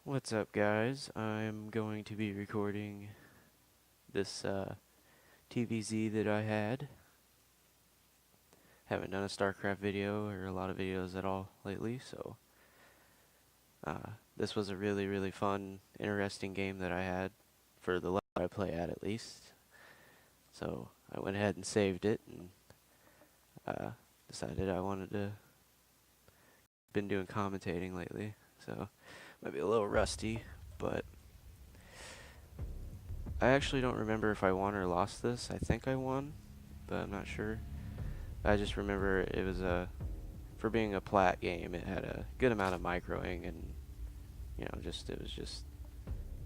What's up, guys? I'm going to be recording this TvZ that I had. Haven't done a StarCraft video or a lot of videos at all lately, so this was a really fun, interesting game that I had for the level I play at least. So I went ahead and saved it and decided I wanted to. Been doing commentating lately, so might be a little rusty, but I actually don't remember if I won or lost this. I think I won, but I'm not sure. I just remember it was for being a plat game, it had a good amount of microing and, it was just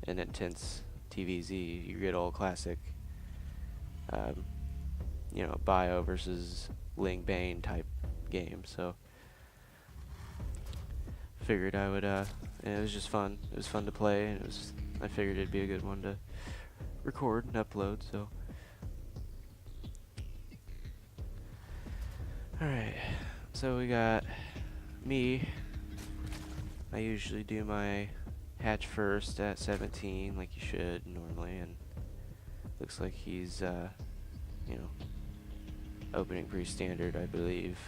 an intense TvZ. You get old classic, um, bio versus Ling Bane type game. So figured I would, and it was just fun. It was fun to play, and I figured it'd be a good one to record and upload. So, alright, so we got me. I usually do my hatch first at 17, like you should normally, and looks like he's, opening pretty standard, I believe.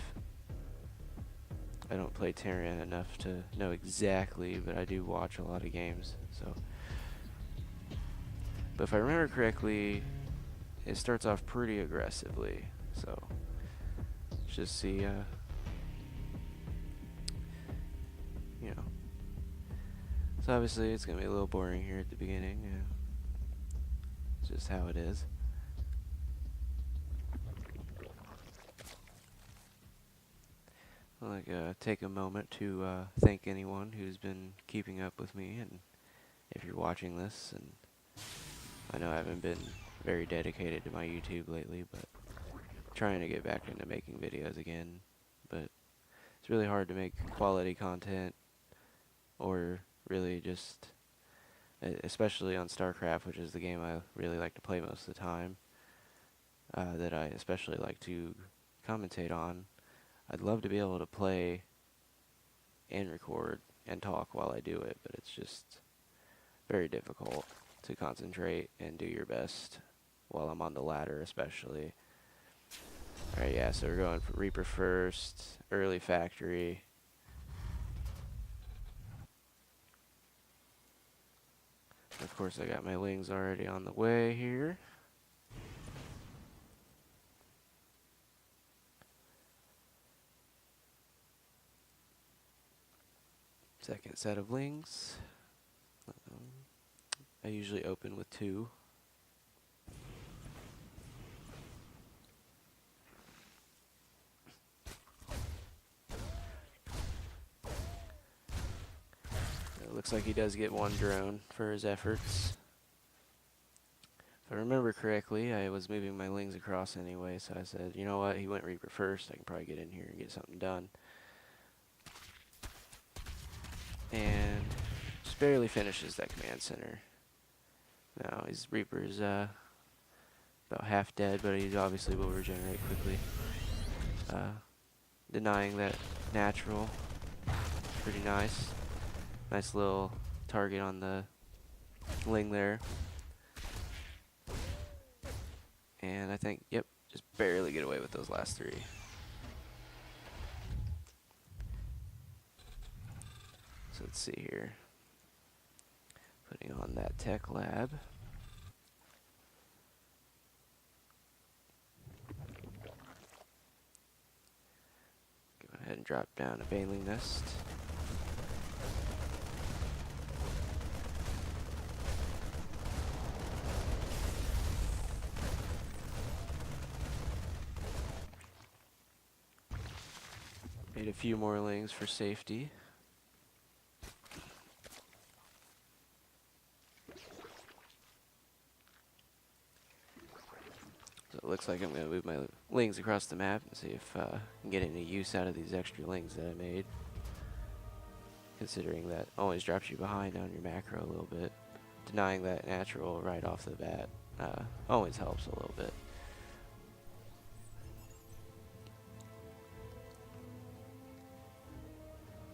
I don't play Terran enough to know exactly, but I do watch a lot of games, so. But if I remember correctly, it starts off pretty aggressively, so let's just see, So obviously it's going to be a little boring here at the beginning. It's just how it is. I'd like take a moment to thank anyone who's been keeping up with me, and if you're watching this, and I know I haven't been very dedicated to my YouTube lately, but trying to get back into making videos again, but it's really hard to make quality content, or really just, especially on StarCraft, which is the game I really like to play most of the time, that I especially like to commentate on. I'd love to be able to play and record and talk while I do it, but it's just very difficult to concentrate and do your best while I'm on the ladder, especially. Alright, yeah, so we're going for Reaper first, early factory. Of course, I got my wings already on the way here. Second set of lings. I usually open with 2. It looks like he does get 1 drone for his efforts. If I remember correctly, I was moving my lings across anyway, so I said, you know what, he went Reaper first, I can probably get in here and get something done. And just barely finishes that command center. Now, his Reaper's about half dead, but he obviously will regenerate quickly. Denying that natural. Pretty nice. Nice little target on the ling there. And I think, yep, just barely get away with those last 3. So let's see here. Putting on that tech lab. Go ahead and drop down a baneling nest. Made a few more lings for safety. So it looks like I'm going to move my lings across the map and see if I can get any use out of these extra lings that I made. Considering that always drops you behind on your macro a little bit. Denying that natural right off the bat always helps a little bit.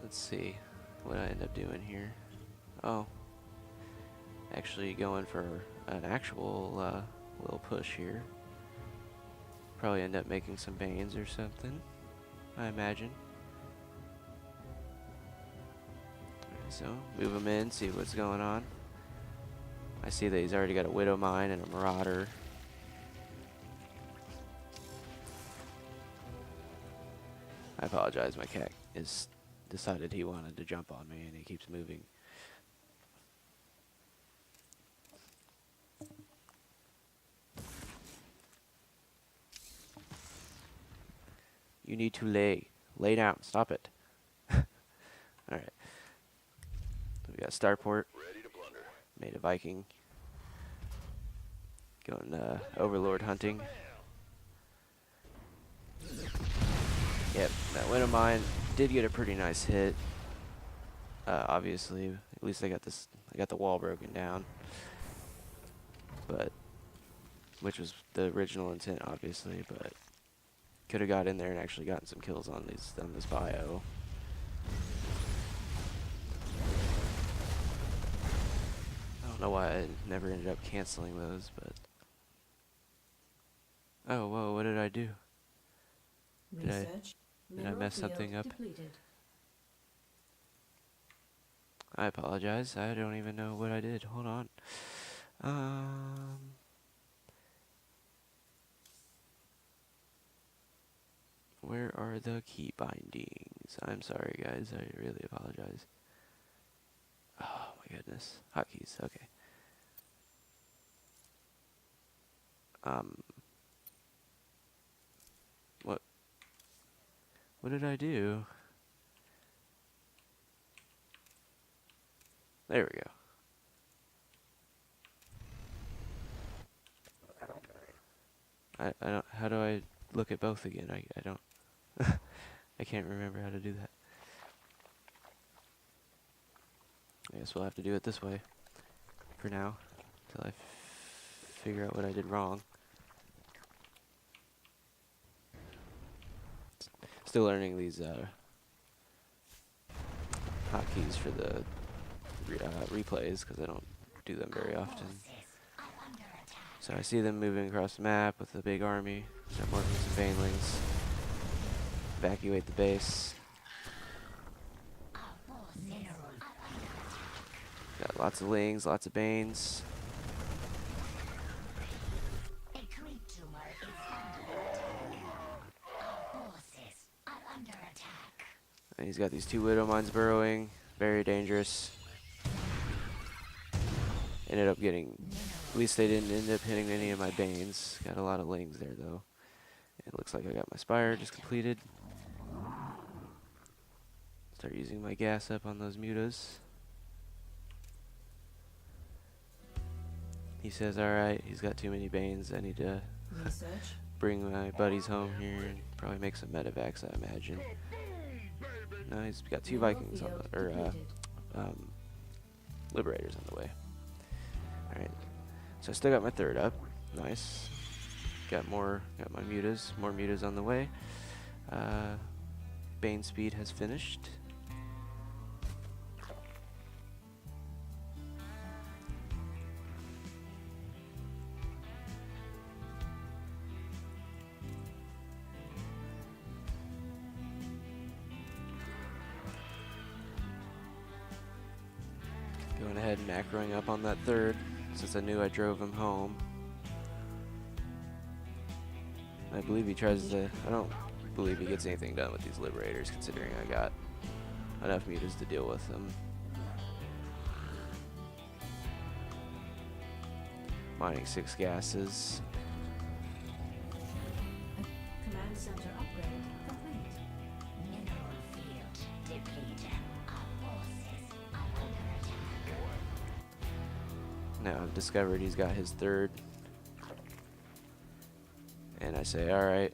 Let's see what I end up doing here. Oh. Actually going for an actual little push here. Probably end up making some Banes or something, I imagine. So, move him in, see what's going on. I see that he's already got a Widow Mine and a Marauder. I apologize, my cat is decided he wanted to jump on me and he keeps moving. You need to lay down, stop it. Alright. We got Starport. Made a Viking. Going Overlord hunting. Yep, that Widow Mine did get a pretty nice hit. Obviously, at least I got the wall broken down. But which was the original intent, obviously, but could have got in there and actually gotten some kills on this bio. I don't know why I never ended up canceling those, but oh whoa, what did I do? Did I mess something up? Depleted. I apologize. I don't even know what I did. Hold on. Where are the key bindings? I'm sorry, guys. I really apologize. Oh my goodness. Hotkeys. Okay. What did I do? There we go. I don't. How do I look at both again? I don't. I can't remember how to do that. I guess we'll have to do it this way for now, until I figure out what I did wrong. Still learning these hotkeys for the replays because I don't do them very often. So I see them moving across the map with a big army. So I'm working some banelings. Evacuate the base. Got lots of lings, lots of banes. And he's got these 2 Widow Mines burrowing. Very dangerous. Ended up getting, at least they didn't end up hitting any of my banes. Got a lot of lings there though. It looks like I got my spire just completed. Start using my gas up on those mutas. He says, alright, he's got too many banes. I need to bring my buddies home here and probably make some medevacs, I imagine. No, he's got 2 Vikings on the, or Liberators on the way. Alright, so I still got my 3rd up. Nice. Got my mutas, more mutas on the way. Bane speed has finished. Going ahead and macroing up on that 3rd, since I knew I drove him home. I believe he tries to, I don't believe he gets anything done with these Liberators, considering I got enough mutas to deal with them. Mining 6 gases. Command center upgrade complete. Mineral field depleted. Our forces are under attack. Now I've discovered he's got his 3rd. And I say, alright,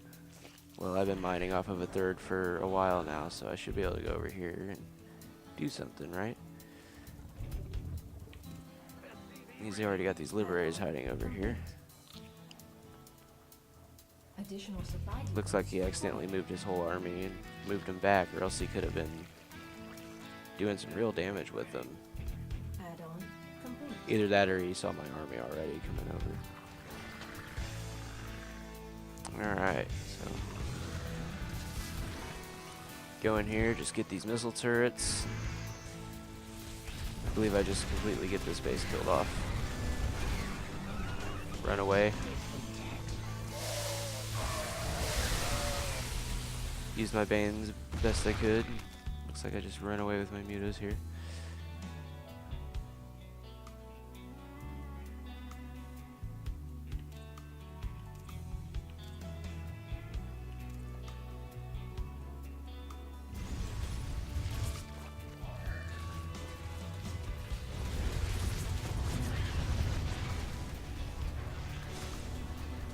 well I've been mining off of a 3rd for a while now, so I should be able to go over here and do something, right? He's already got these Liberators hiding over here. Additional supply Looks like he accidentally moved his whole army and moved him back, or else he could have been doing some real damage with them. Add-on complete. Either that or he saw my army already coming over. Alright, so go in here, just get these missile turrets. I believe I just completely get this base killed off. Run away. Use my Banes best I could. Looks like I just ran away with my mutas here.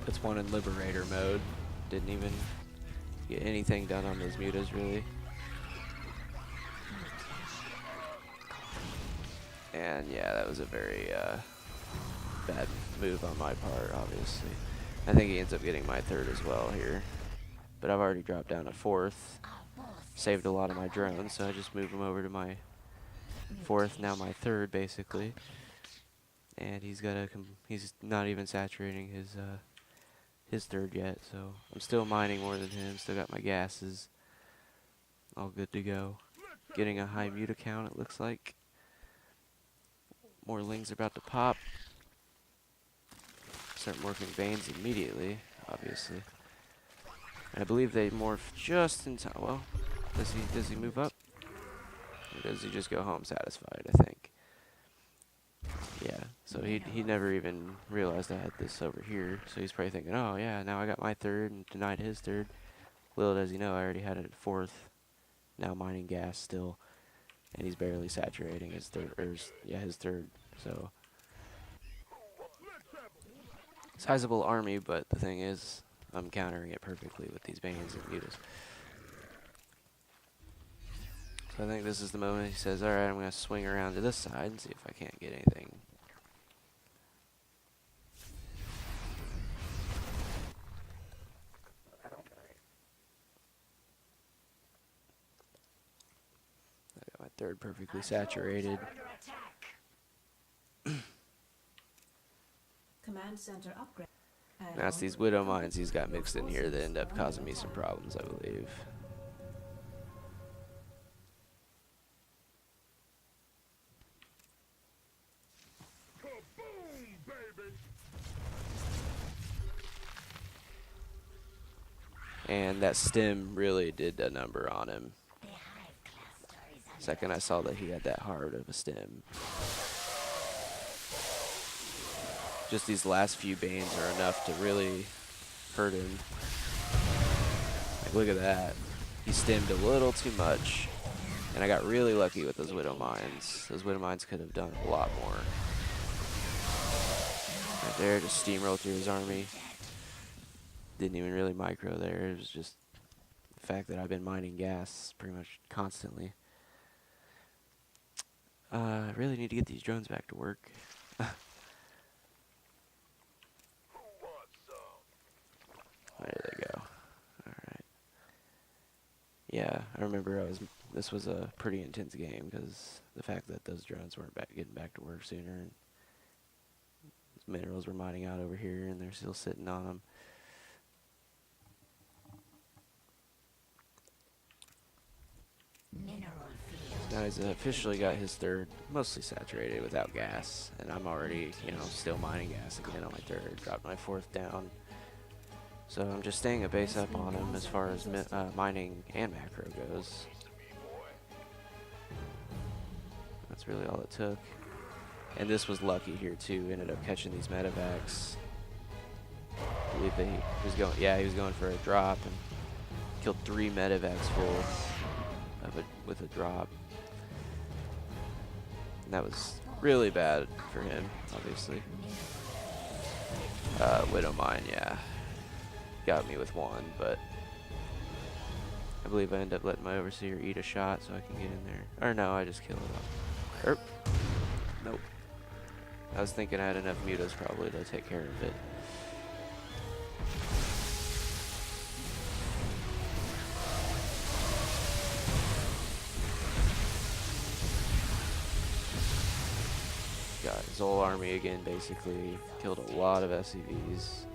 Puts one in Liberator mode. Didn't even get anything done on those mutas, really. And yeah, that was a very bad move on my part, obviously. I think he ends up getting my third as well here. But I've already dropped down to fourth. Saved a lot of my drones, so I just moved him over to my fourth, now my third, basically. And he's not even saturating his third yet, so I'm still mining more than him. Still got my gases all good to go. Getting a high muta count, it looks like. More lings are about to pop. Start morphing Banes immediately, obviously. And I believe they morph just in time. Well, does he move up? Or does he just go home satisfied, I think. Yeah, so he never even realized I had this over here. So he's probably thinking, oh yeah, now I got my third and denied his third. Little does he know, I already had it at fourth. Now mining gas still. And he's barely saturating his third, his third. So sizable army, but the thing is, I'm countering it perfectly with these Banes and mutas. So I think this is the moment he says, alright, I'm going to swing around to this side and see if I can't get anything. I got my third perfectly saturated. Command center upgrade. Now it's these Widow Mines he's got mixed in here that end up causing me some problems, I believe. And that stem really did a number on him. Second I saw that he had that hard of a stem. Just these last few Banes are enough to really hurt him. Like, look at that. He stemmed a little too much. And I got really lucky with those Widow Mines. Those Widow Mines could have done a lot more. Right there, just steamrolled through his army. Didn't even really micro there. It was just the fact that I've been mining gas pretty much constantly. I really need to get these drones back to work. There they go. Alright. Yeah, I remember this was a pretty intense game because the fact that those drones weren't getting back to work sooner, and minerals were mining out over here and they're still sitting on them. Now he's officially got his third mostly saturated without gas, and I'm already, still mining gas again on my third. Dropped my fourth down. So I'm just staying a base up on him as far as mining and macro goes. That's really all it took. And this was lucky here too. Ended up catching these medevacs. I believe that he was going for a drop and killed 3 medevacs full with a drop. And that was really bad for him, obviously. Widow Mine, yeah. Got me with one, but I believe I ended up letting my Overseer eat a shot so I can get in there. Or no, I just killed it off. Nope. I was thinking I had enough mutas probably to take care of it. got his whole army again, basically. Killed a lot of SCVs.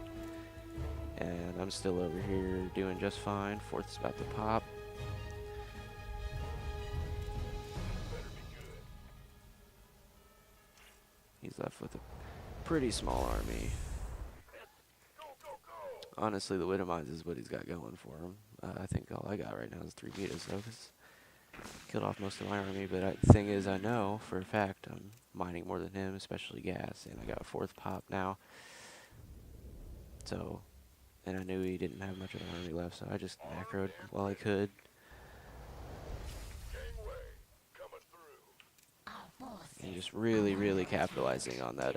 And I'm still over here doing just fine. Fourth is about to pop. He's left with a pretty small army. Honestly, the Widow Mines is what he's got going for him. I think all I got right now is 3 mutas, though, because killed off most of my army. But the thing is, I know for a fact I'm mining more than him, especially gas, and I got a 4th pop now. So, and I knew he didn't have much of an army left, so I just macroed while I could. And just really capitalizing on that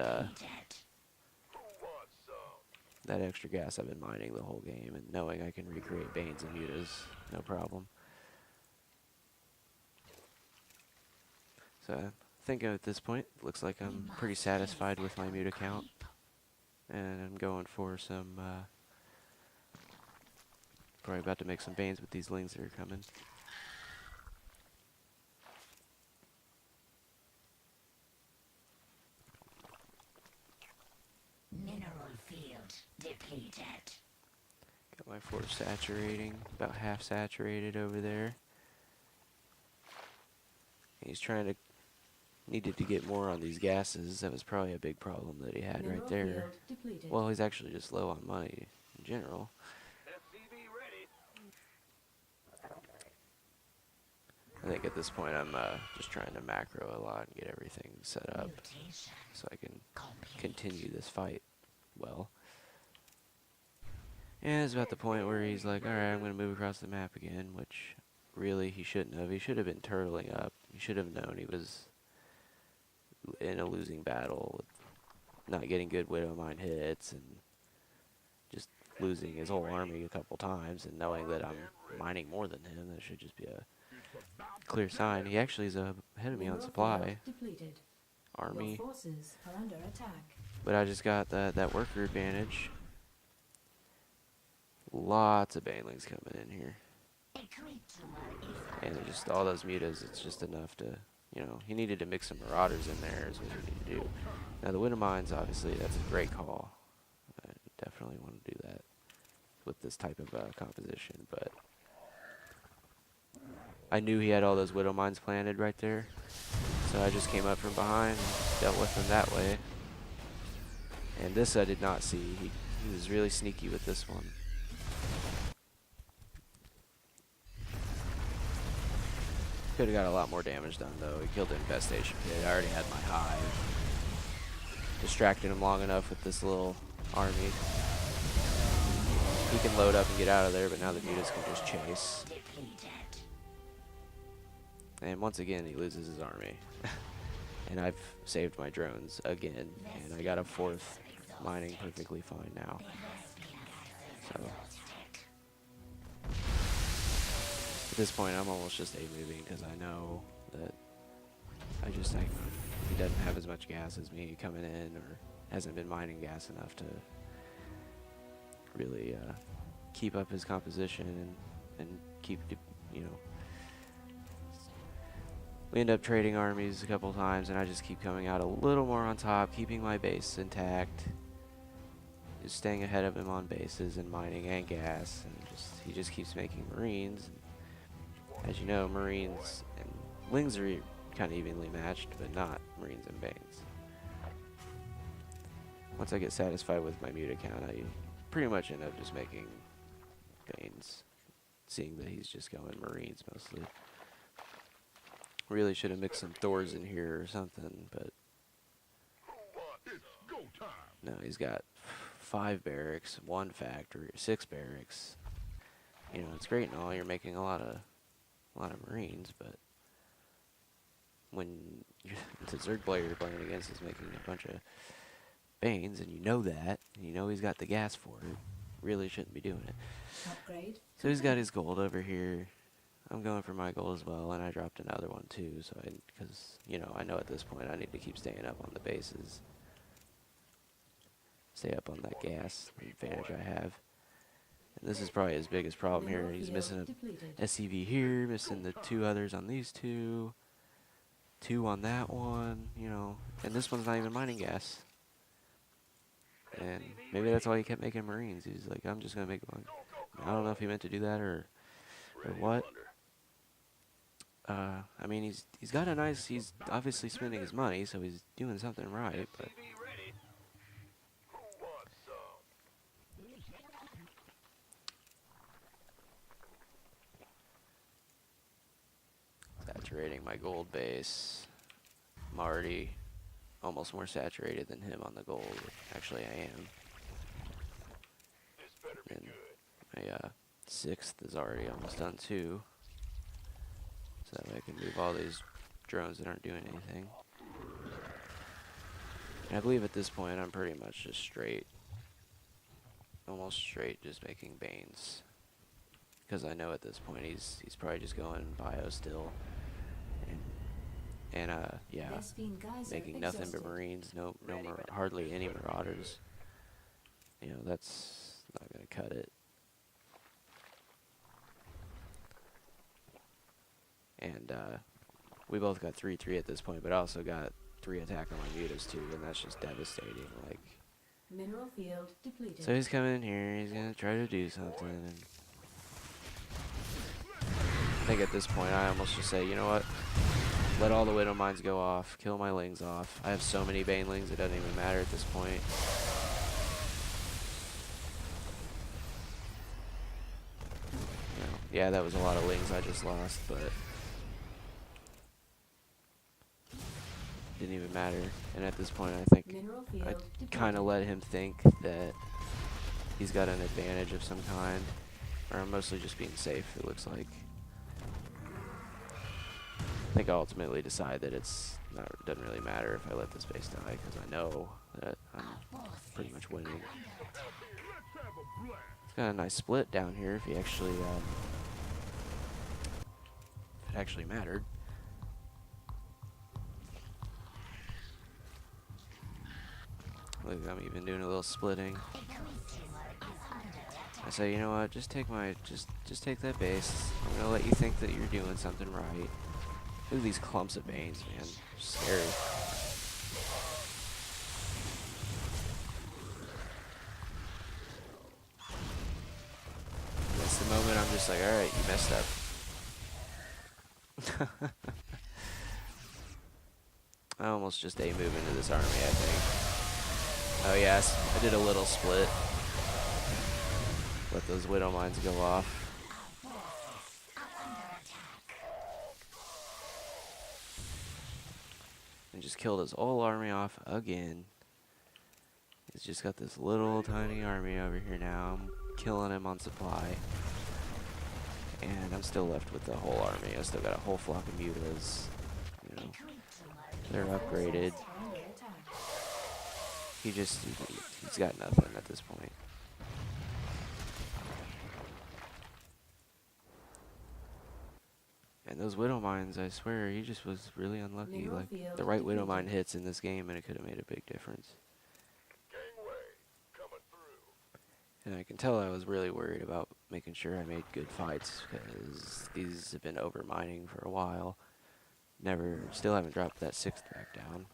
that extra gas I've been mining the whole game, and knowing I can recreate Banes and mutas, no problem. So I think at this point, looks like I'm pretty satisfied with my muta count, and I'm going for some, probably about to make some Banes with these lings that are coming. Mineral field depleted. Got my force saturating, about half saturated over there. He's needed to get more on these gases. That was probably a big problem that he had Mineral right there. field depleted. Well, he's actually just low on money in general. I think at this point I'm just trying to macro a lot and get everything set up so I can continue this fight well. And it's about the point where he's like, alright, I'm going to move across the map again, which really he shouldn't have. He should have been turtling up. He should have known he was in a losing battle with not getting good Widow Mine hits and just losing his whole army a couple times, and knowing that I'm mining more than him. That should just be a clear sign. He actually is ahead of me on supply. Depleted. Army. Your forces are under attack. But I just got that worker advantage. Lots of banelings coming in here. And just all those mutas, it's just enough to, you know, he needed to mix some marauders in there is what he needed to do. Now the Widow Mines, obviously, that's a great call. I definitely want to do that with this type of composition, but I knew he had all those Widow Mines planted right there, so I just came up from behind and dealt with him that way. And this I did not see. He was really sneaky with this one. Could have got a lot more damage done, though. He killed the infestation pit. I already had my hive. Distracted him long enough with this little army. He can load up and get out of there, but now the mutas can just chase. And once again, he loses his army. And I've saved my drones again, and I got a 4th mining perfectly fine now. So at this point, I'm almost just A-moving because I know that he doesn't have as much gas as me coming in, or hasn't been mining gas enough to really keep up his composition and keep, you know. We end up trading armies a couple times, and I just keep coming out a little more on top, keeping my base intact, just staying ahead of him on bases and mining and gas, and he just keeps making Marines. And as you know, Marines and Lings are kind of evenly matched, but not Marines and Banes. Once I get satisfied with my muta count, I pretty much end up just making Banes, seeing that he's just going Marines mostly. Really should have mixed some Thors in here or something, but no, he's got 5 barracks, 1 factory, 6 barracks. You know, it's great and all. You're making a lot of Marines, but when the Zerg player you're playing against is making a bunch of Banes, and you know that, and you know he's got the gas for it, really shouldn't be doing it. Upgrade. So he's got his gold over here. I'm going for my gold as well, and I dropped another one too, so because, you know, I know at this point I need to keep staying up on the bases. Stay up on that gas, the advantage I have. And this is probably his biggest problem here. He's missing a SCV here, missing the 2 others on these 2, 2 on that one, you know. And this one's not even mining gas. And maybe that's why he kept making Marines. He's like, I'm just gonna make one. I don't know if he meant to do that or what. I mean, he's got a nice. He's obviously spending his money, so he's doing something right. But saturating my gold base. I'm already almost more saturated than him on the gold. Actually, I am. And my sixth is already almost done too. So that way I can move all these drones that aren't doing anything. And I believe at this point I'm pretty much just straight. Almost straight just making Banes. Because I know at this point he's probably just going bio still. And yeah, making nothing but Marines, hardly any Marauders. You know, that's not gonna cut it. And we both got 3-3 at this point, but I also got 3 attack on my mutas too, and that's just devastating. Like, Mineral field depleted. so he's coming in here, he's gonna try to do something, and I think at this point I almost just say, you know what? Let all the Widow Mines go off, kill my Lings off. I have so many Banelings, it doesn't even matter at this point. You know, yeah, that was a lot of Lings I just lost, but didn't even matter. And at this point, I think I kind of let him think that he's got an advantage of some kind. Or I'm mostly just being safe, it looks like. I think I ultimately decide that doesn't really matter if I let this base die, because I know that I'm pretty much winning. It's got a nice split down here if he actually, if it actually mattered. Look, I'm even doing a little splitting. I say, you know what, just take take that base. I'm gonna let you think that you're doing something right. Look at these clumps of Banes, man. Scary. That's the moment I'm just like, alright, you messed up. I almost just A-move into this army, I think. Oh yes, I did a little split. Let those Widow Mines go off. And just killed his whole army off again. He's just got this little tiny army over here now. I'm killing him on supply. And I'm still left with the whole army. I still got a whole flock of mutas. You know, they're upgraded. He's got nothing at this point. And those Widow Mines, I swear, he just was really unlucky. Like, the right Widow Mine hits in this game and it could have made a big difference. And I can tell I was really worried about making sure I made good fights, because these have been over mining for a while. Still haven't dropped that 6th back down.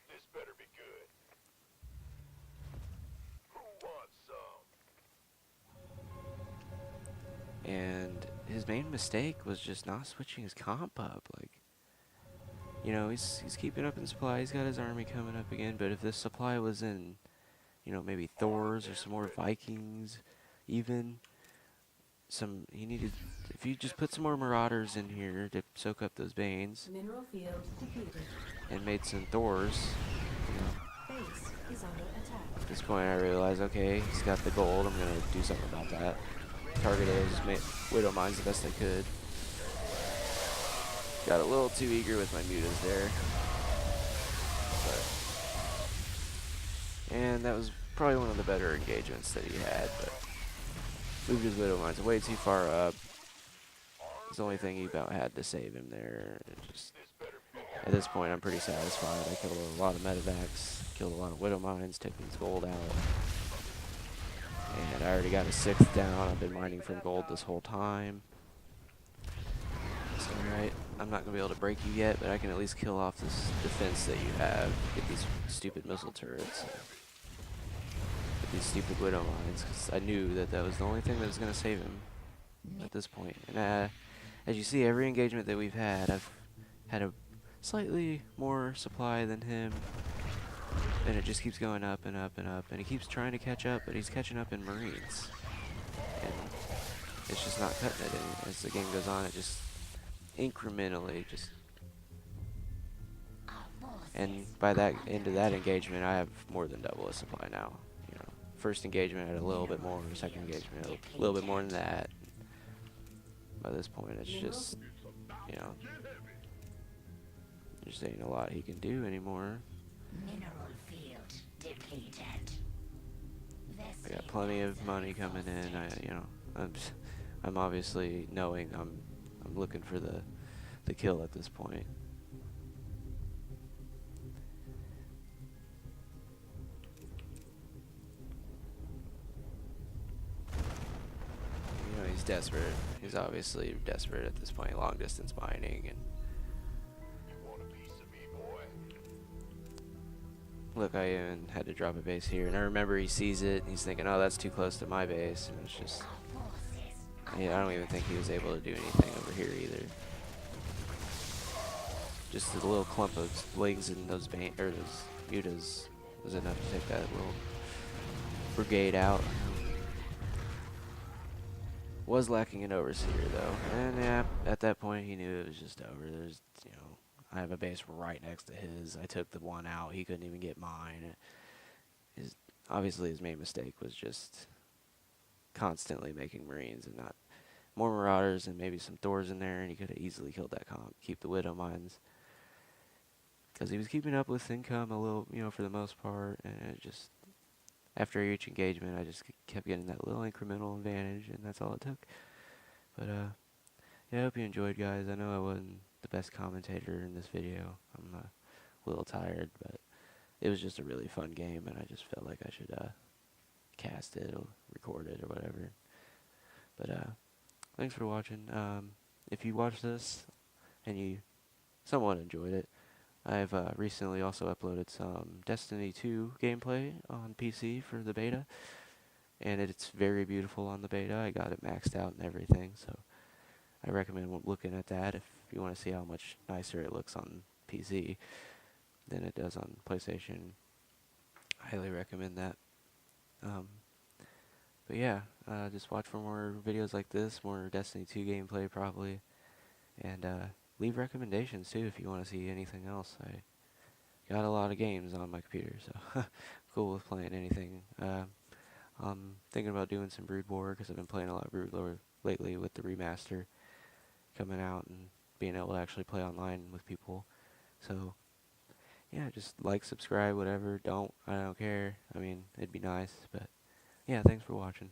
This better be good. Who wants some? And his main mistake was just not switching his comp up. Like, you know, he's keeping up in supply. He's got his army coming up again. But if this supply was in, you know, maybe Thors or some more Vikings, even he needed. If you just put some more Marauders in here to soak up those Banes, Mineral field depleted. and made some Thors, you know, Base is under attack. at this point I realized, okay, he's got the gold. I'm gonna do something about that. Targeted those Widow Mines the best I could. Got a little too eager with my mutas there. And that was probably one of the better engagements that he had, but moved his Widow Mines way too far up. It's the only thing he about had to save him there. At this point I'm pretty satisfied. I killed a lot of medevacs, killed a lot of Widow Mines, took his gold out. And I already got a 6th down. I've been mining from gold this whole time. So Alright, I'm not gonna be able to break you yet, but I can at least kill off this defense that you have. Get these stupid missile turrets. Get these stupid widow mines, because I knew that that was the only thing that was gonna save him at this point. And as you see, every engagement that we've had, I've had a slightly more supply than him. And it just keeps going up and up and up. And he keeps trying to catch up, but he's catching up in Marines. And it's just not cutting it. And as the game goes on, it just incrementally just... And by that end of that engagement, I have more than double his supply now. You know, first engagement I had a little bit more, second engagement a little bit more than that. By this point, it's just, you know, there just ain't a lot he can do anymore. Mineral field depleted. I got plenty of money coming in. I'm obviously knowing I'm looking for the kill at this point. You know, he's desperate. He's obviously desperate at this point. Long distance mining and. You want a piece of me, boy? Look, I even had to drop a base here, and I remember he sees it, and he's thinking, oh, that's too close to my base, and it's just, yeah, I don't even think he was able to do anything over here either. Just a little clump of wings and those those mutas was enough to take that little brigade out. Was lacking an overseer though, and yeah, at that point he knew it was just over. There's, you know, I have a base right next to his. I took the one out. He couldn't even get mine. Obviously his main mistake was just constantly making Marines and not more Marauders and maybe some Thors in there, and he could have easily killed that comp. Keep the Widow mines. Because he was keeping up with income a little, you know, for the most part, and it just, after each engagement, I just kept getting that little incremental advantage, and that's all it took. But, yeah, I hope you enjoyed, guys. I know I wasn't the best commentator in this video. I'm a little tired, but it was just a really fun game, and I just felt like I should cast it or record it or whatever. But thanks for watching. If you watched this and you somewhat enjoyed it, I've recently also uploaded some Destiny 2 gameplay on PC for the beta, and it's very beautiful on the beta. I got it maxed out and everything, so I recommend looking at that if you want to see how much nicer it looks on PC than it does on PlayStation. Highly recommend that. But yeah, just watch for more videos like this, more Destiny 2 gameplay probably, and leave recommendations too if you want to see anything else. I got a lot of games on my computer, so cool with playing anything. I'm thinking about doing some Brood War because I've been playing a lot of Brood War lately with the remaster coming out and being able to actually play online with people. So yeah, just like, subscribe, whatever. I don't care. I mean, it'd be nice, but yeah, thanks for watching.